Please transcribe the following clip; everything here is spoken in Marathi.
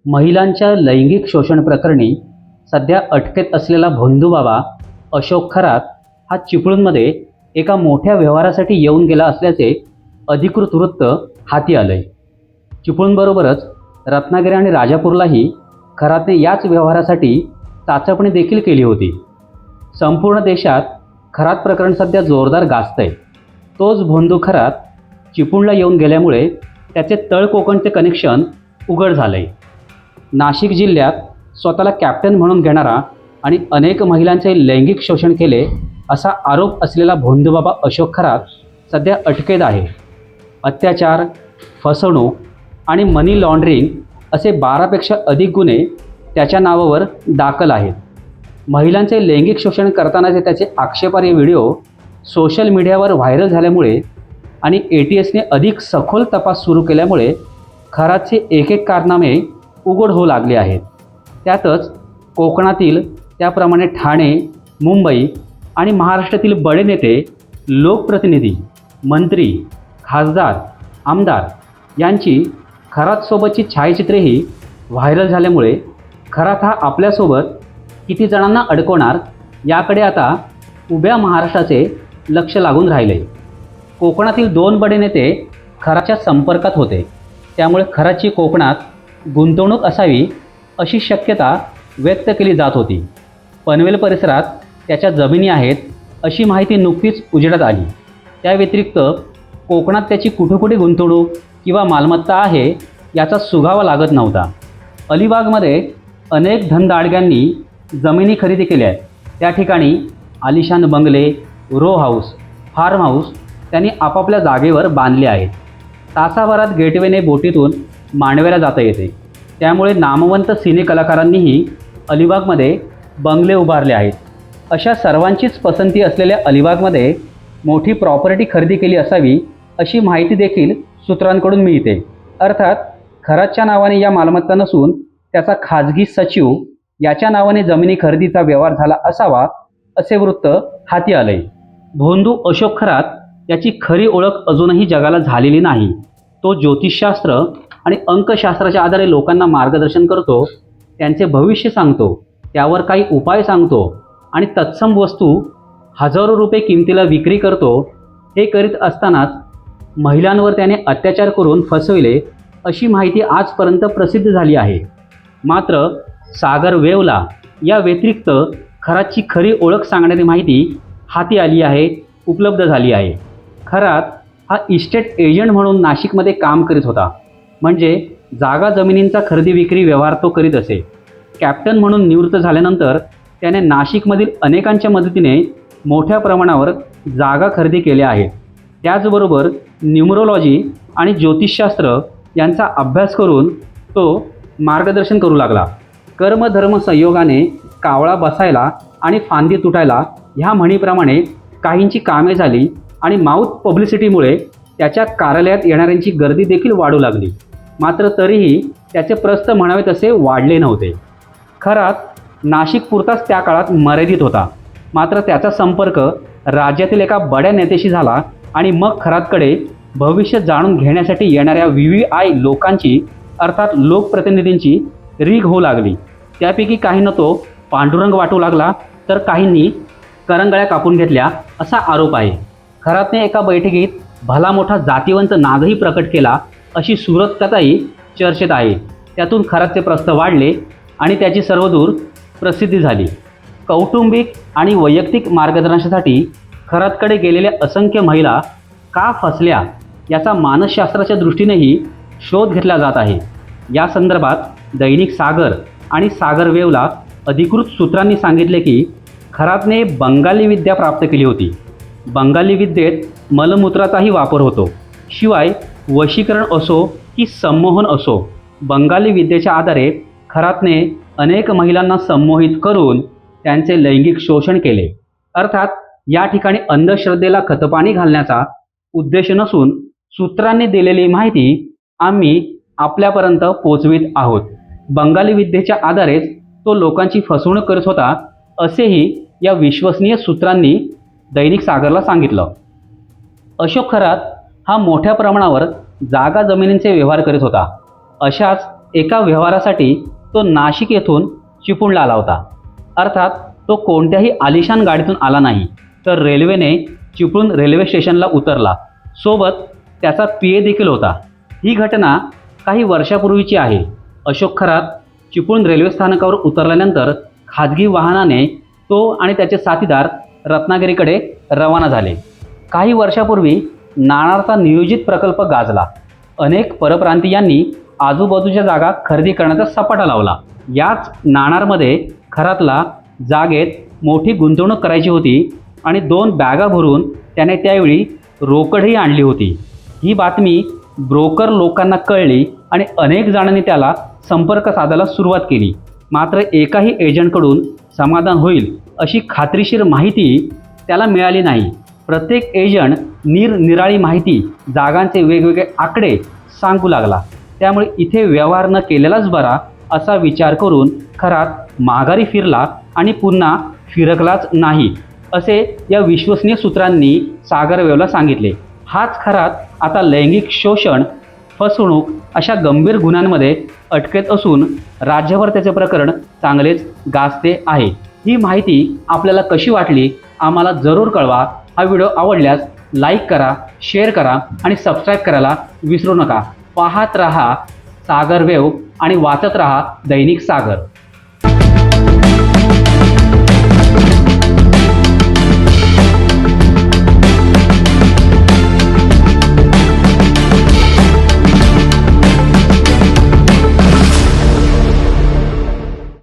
महिलांच्या लैंगिक शोषण प्रकरणी सध्या अटकेत असलेला भोंदूबाबा अशोक खरात हा चिपळूणमध्ये एका मोठ्या व्यवहारासाठी येऊन गेला असल्याचे अधिकृत वृत्त हाती आलंय. चिपळूणबरोबरच रत्नागिरी आणि राजापूरलाही खरातने याच व्यवहारासाठी चाचपणी देखील केली होती. संपूर्ण देशात खरात प्रकरण सध्या जोरदार गाजतंय. तोच भोंदू खरात चिपळूणला येऊन गेल्यामुळे त्याचे तळ कोकणचे कनेक्शन उघड झालंय. नाशिक जिल्ह्यात स्वतःला कॅप्टन म्हणून घेणारा आणि अनेक महिलांचे लैंगिक शोषण केले असा आरोप असलेला भोंदूबाबा अशोक खरात सध्या अटकेत आहे. अत्याचार, फसवणूक आणि मनी लॉन्ड्रिंग असे 12पेक्षा अधिक गुन्हे त्याच्या नावावर दाखल आहेत. महिलांचे लैंगिक शोषण करतानाचे त्याचे आक्षेपार्ह व्हिडिओ सोशल मीडियावर व्हायरल झाल्यामुळे आणि ATSने अधिक सखोल तपास सुरू केल्यामुळे खरातचे एक एक कारनामे उघड होऊ लागले आहेत. त्यातच कोकणातील, त्याप्रमाणे ठाणे, मुंबई आणि महाराष्ट्रातील बडे नेते, लोकप्रतिनिधी, मंत्री, खासदार, आमदार यांची खरातसोबतची छायाचित्रेही व्हायरल झाल्यामुळे खरात हा आपल्यासोबत किती जणांना अडकवणार याकडे आता उभ्या महाराष्ट्राचे लक्ष लागून राहिले. कोकणातील 2 बडे नेते खराच्या संपर्कात होते, त्यामुळे खराची कोकणात गुंतवणूक असावी अशी शक्यता व्यक्त केली जात होती. पनवेल परिसरात त्याच्या जमिनी आहेत अशी माहिती नुकतीच उजेडात आली. त्या व्यतिरिक्त कोकणात त्याची कुठे गुंतवणूक किंवा मालमत्ता आहे याचा सुगावा लागत नव्हता. अलिबागमध्ये अनेक धनदाडग्यांनी जमिनी खरेदी केल्या आहेत. त्या ठिकाणी आलिशान बंगले, रो हाऊस, फार्म हाऊस त्यांनी आपापल्या जागेवर बांधले आहेत. तासाभरात गेटवेने बोटीतून मांडव्याला जाता येते. त्यामुळे नामवंत सिने कलाकारांनीही अलिबागमध्ये बंगले उभारले आहेत. अशा सर्वांचीच पसंती असलेल्या अलिबागमध्ये मोठी प्रॉपर्टी खरेदी केली असावी अशी माहिती देखील सूत्रांकडून मिळते. अर्थात खरातच्या नावाने या मालमत्ता नसून त्याचा खाजगी सचिव याच्या नावाने जमिनी खरेदीचा व्यवहार झाला असावा असे वृत्त हाती आले. भोंदू अशोक खरात याची खरी ओळख अजूनही जगाला झालेली नाही. तो ज्योतिषशास्त्र आणि अंकशास्त्राच्या आधारे लोकांना मार्गदर्शन करतो, त्यांचे भविष्य सांगतो, त्यावर काही उपाय सांगतो आणि तत्सम वस्तू हजारो रुपये किमतीला विक्री करतो. हे करीत असतानाच महिलांवर त्याने अत्याचार करून फसविले अशी माहिती आजपर्यंत प्रसिद्ध झाली आहे. मात्र सागर वेवला या व्यतिरिक्त खरातची खरी ओळख सांगणारी माहिती हाती आली आहे, उपलब्ध झाली आहे. खरात हा इस्टेट एजंट म्हणून नाशिकमध्ये काम करीत होता. म्हणजे जागा जमिनींचा खरेदी विक्री व्यवहार तो करीत असे. कॅप्टन म्हणून निवृत्त झाल्यानंतर त्याने नाशिकमधील अनेकांच्या मदतीने मोठ्या प्रमाणावर जागा खरेदी केल्या आहेत. त्याचबरोबर न्यूमरोलॉजी आणि ज्योतिषशास्त्र यांचा अभ्यास करून तो मार्गदर्शन करू लागला. कर्मधर्म संयोगाने कावळा बसायला आणि फांदी तुटायला ह्या म्हणीप्रमाणे काहींची कामे झाली आणि माउथ पब्लिसिटीमुळे त्याच्या कार्यालयात येणाऱ्यांची गर्दी देखील वाढू लागली. मात्र तरीही त्याचे प्रस्थ म्हणावे तसे वाढले नव्हते. खरात नाशिकपुरताच त्या काळात मर्यादित होता. मात्र त्याचा संपर्क राज्यातील एका बड्या नेत्याशी झाला आणि मग खरातकडे भविष्य जाणून घेण्यासाठी येणाऱ्या VVI लोकांची, अर्थात लोकप्रतिनिधींची रीघ होऊ लागली. त्यापैकी काहींना तो पांडुरंग वाटू लागला तर काहींनी करंगळ्या कापून घेतल्या असा आरोप आहे. खरातने एका बैठकीत भला मोठा जातीवंत नागही प्रकट केला अशी सुरत कथाही चर्चेत आहे. त्यातून खरातचे प्रस्थ वाढले आणि त्याची सर्वदूर प्रसिद्धी झाली. कौटुंबिक आणि वैयक्तिक मार्गदर्शनासाठी खरातकडे गेलेल्या असंख्य महिला का फसल्या याचा मानसशास्त्राच्या दृष्टीनेही शोध घेतला जात आहे. या संदर्भात दैनिक सागर आणि सागर वेवला अधिकृत सूत्रांनी सांगितले की खरातने बंगाली विद्या प्राप्त केली होती. बंगाली विद्येत मलमूत्राचाही वापर होतो. शिवाय वशीकरण असो की संमोहन असो, बंगाली विद्येच्या आधारे खरातने अनेक महिलांना संमोहित करून त्यांचे लैंगिक शोषण केले. अर्थात या ठिकाणी अंधश्रद्धेला खतपाणी घालण्याचा उद्देश नसून सूत्रांनी दिलेली माहिती आम्ही आपल्यापर्यंत पोचवित आहोत. बंगाली विद्येच्या आधारेच तो लोकांची फसवणूक करत होता असेही या विश्वसनीय सूत्रांनी दैनिक सागरला सांगितलं. अशोक खरात हा मोठ्या प्रमाणावर जागा जमिनींचे व्यवहार करीत होता. अशाच एका व्यवहारासाठी तो नाशिक येथून चिपळूणला आला होता. अर्थात तो कोणत्याही आलिशान गाडीतून आला नाही, तर रेल्वेने चिपळूण रेल्वे स्टेशनला उतरला. सोबत त्याचा PA देखील होता. ही घटना काही वर्षापूर्वीची आहे. अशोक खरात चिपळूण रेल्वे स्थानकावर उतरल्यानंतर खाजगी वाहनाने तो आणि त्याचे साथीदार रत्नागिरीकडे रवाना झाले. काही वर्षापूर्वी नाणारचा नियोजित प्रकल्प गाजला. अनेक परप्रांतीयांनी आजूबाजूच्या जागा खरेदी करण्याचा सपाटा लावला. याच नाणारमध्ये खरातला जागेत मोठी गुंतवणूक करायची होती आणि 2 बॅगा भरून त्याने त्यावेळी रोकडही आणली होती. ही बातमी ब्रोकर लोकांना कळली आणि अनेक जणांनी त्याला संपर्क साधायला सुरुवात केली. मात्र एकाही एजंटकडून समाधान होईल अशी खात्रीशीर माहिती त्याला मिळाली नाही. प्रत्येक एजंट निरनिराळी माहिती, जागांचे वेगवेगळे आकडे सांगू लागला. त्यामुळे इथे व्यवहार न केलेलाच बरा असा विचार करून खरात माघारी फिरला आणि पुन्हा फिरकलाच नाही, असे या विश्वसनीय सूत्रांनी सागरवेवला सांगितले. हाच खरात आता लैंगिक शोषण, फसवणूक अशा गंभीर गुन्ह्यांमध्ये अटकेत असून राज्यभर त्याचे प्रकरण चांगलेच गाजते आहे. ही माहिती आपल्याला कशी वाटली आम्हाला जरूर कळवा. हा व्हिडिओ आवडल्यास लाईक करा, शेअर करा आणि सबस्क्राईब करायला विसरू नका. पाहत रहा सागरवेव आणि वाचत रहा दैनिक सागर.